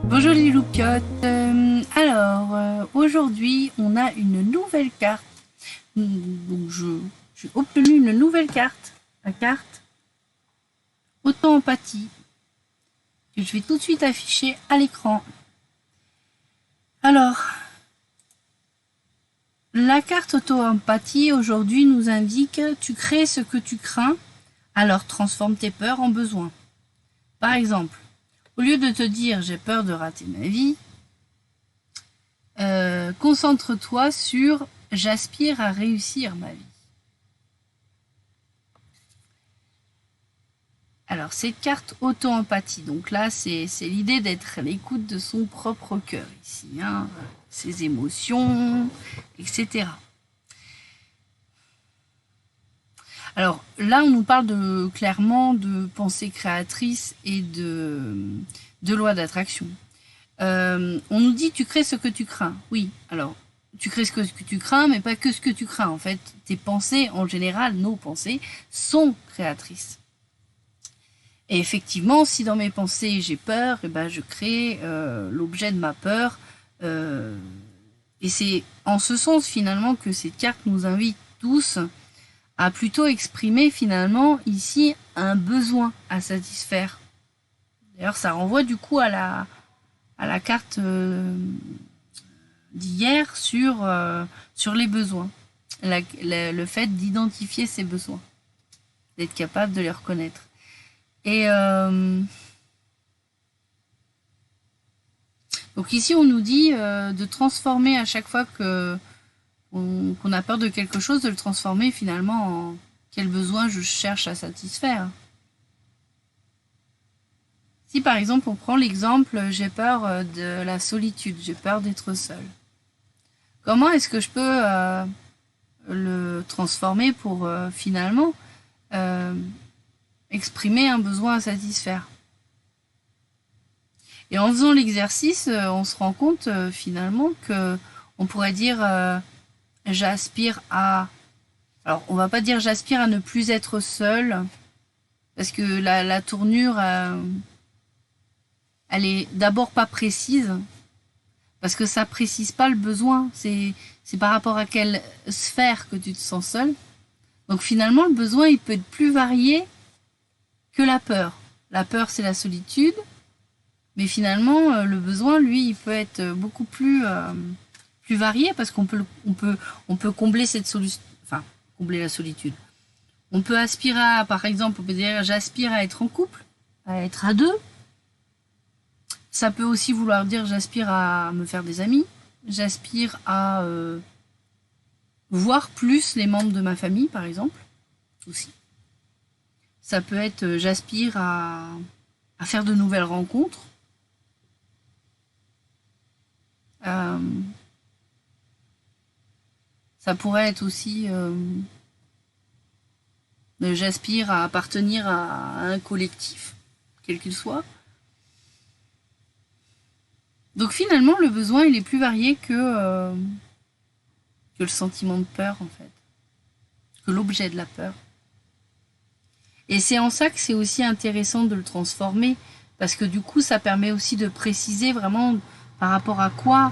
Bonjour les loucottes. Aujourd'hui, on a une nouvelle carte. Donc, j'ai obtenu une nouvelle carte. La carte Auto-empathie. Que je vais tout de suite afficher à l'écran. Alors, la carte Auto-empathie aujourd'hui nous indique tu crées ce que tu crains, alors transforme tes peurs en besoins. Par exemple, au lieu de te dire j'ai peur de rater ma vie, concentre-toi sur j'aspire à réussir ma vie. Alors, cette carte auto-empathie, donc là, c'est l'idée d'être à l'écoute de son propre cœur ici, hein, ses émotions, etc. Alors là, on nous parle clairement de pensée créatrice et de loi d'attraction. On nous dit tu crées ce que tu crains. Oui, alors tu crées ce que tu crains, mais pas que ce que tu crains. En fait, tes pensées, en général, nos pensées, sont créatrices. Et effectivement, si dans mes pensées j'ai peur, et ben je crée l'objet de ma peur. Et c'est en ce sens finalement que cette carte nous invite tous à plutôt exprimer finalement ici un besoin à satisfaire. D'ailleurs, ça renvoie du coup à la carte d'hier sur les besoins. Le fait d'identifier ses besoins, d'être capable de les reconnaître. Et donc ici, on nous dit de transformer à chaque fois qu'on a peur de quelque chose, de le transformer finalement en quel besoin je cherche à satisfaire. Si par exemple on prend l'exemple j'ai peur de la solitude, j'ai peur d'être seule. Comment est-ce que je peux le transformer pour finalement exprimer un besoin à satisfaire? Et en faisant l'exercice, on se rend compte finalement que on pourrait dire j'aspire à... Alors on va pas dire j'aspire à ne plus être seule, parce que la tournure... elle est d'abord pas précise, parce que ça précise pas le besoin, c'est par rapport à quelle sphère que tu te sens seul. Donc finalement, le besoin, il peut être plus varié que la peur. La peur, c'est la solitude, mais finalement, le besoin, lui, il peut être beaucoup plus varié, parce qu'on peut combler cette solution, enfin, combler la solitude. On peut aspirer à, par exemple, on peut dire j'aspire à être en couple, à être à deux. Ça peut aussi vouloir dire j'aspire à me faire des amis, j'aspire à voir plus les membres de ma famille, par exemple, aussi. Ça peut être j'aspire à faire de nouvelles rencontres. Ça pourrait être aussi j'aspire à appartenir à un collectif, quel qu'il soit. Donc finalement, le besoin, il est plus varié que le sentiment de peur, en fait. Que l'objet de la peur. Et c'est en ça que c'est aussi intéressant de le transformer, parce que du coup, ça permet aussi de préciser vraiment par rapport à quoi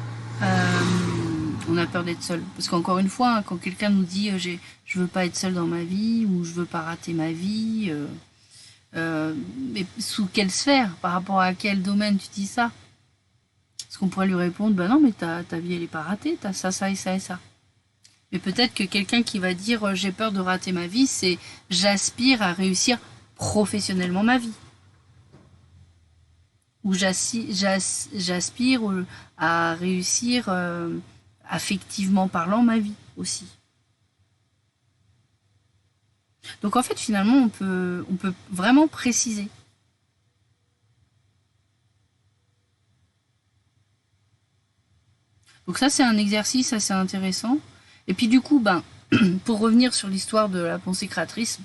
on a peur d'être seul. Parce qu'encore une fois, quand quelqu'un nous dit je veux pas être seul dans ma vie, ou je veux pas rater ma vie, mais sous quelle sphère, par rapport à quel domaine tu dis ça? Parce qu'on pourrait lui répondre, bah non, mais ta vie elle est pas ratée, t'as ça, ça et ça et ça. Mais peut-être que quelqu'un qui va dire j'ai peur de rater ma vie, c'est j'aspire à réussir professionnellement ma vie. Ou j'aspire à réussir affectivement parlant ma vie aussi. Donc en fait finalement on peut vraiment préciser. Donc ça c'est un exercice assez intéressant. Et puis du coup, pour revenir sur l'histoire de la pensée créatrice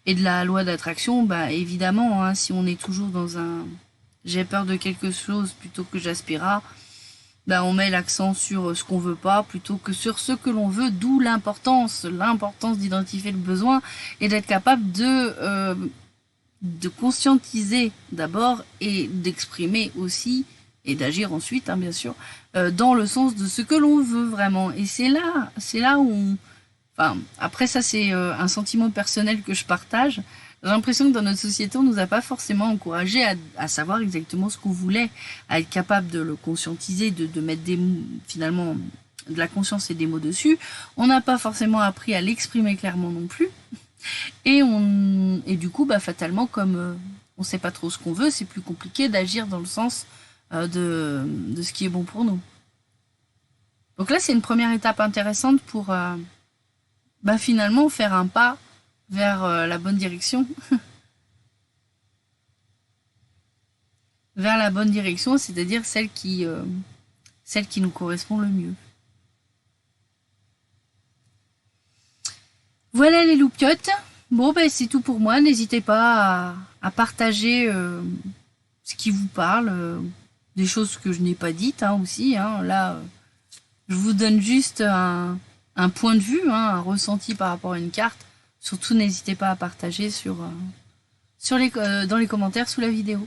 et de la loi d'attraction, évidemment, hein, si on est toujours dans un j'ai peur de quelque chose plutôt que j'aspire à, on met l'accent sur ce qu'on veut pas plutôt que sur ce que l'on veut, d'où l'importance d'identifier le besoin et d'être capable de conscientiser d'abord et d'exprimer aussi et d'agir ensuite, hein, bien sûr, dans le sens de ce que l'on veut vraiment. Et c'est là où enfin, après ça c'est un sentiment personnel que je partage. J'ai l'impression que dans notre société, on nous a pas forcément encouragé à savoir exactement ce qu'on voulait, à être capable de le conscientiser, de mettre finalement de la conscience et des mots dessus. On n'a pas forcément appris à l'exprimer clairement non plus. Et du coup, bah, fatalement, comme on sait pas trop ce qu'on veut, c'est plus compliqué d'agir dans le sens de ce qui est bon pour nous. Donc là, c'est une première étape intéressante pour bah, finalement faire un pas vers la bonne direction. Vers la bonne direction, c'est-à-dire celle qui nous correspond le mieux. Voilà les loupiottes. Bon, ben c'est tout pour moi. N'hésitez pas à partager ce qui vous parle, des choses que je n'ai pas dites hein, aussi. Hein. Là, je vous donne juste un point de vue, hein, un ressenti par rapport à une carte. Surtout, n'hésitez pas à partager dans les commentaires sous la vidéo.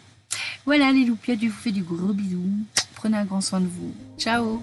Voilà les loupiottes, je vous fais du gros bisou. Prenez un grand soin de vous. Ciao!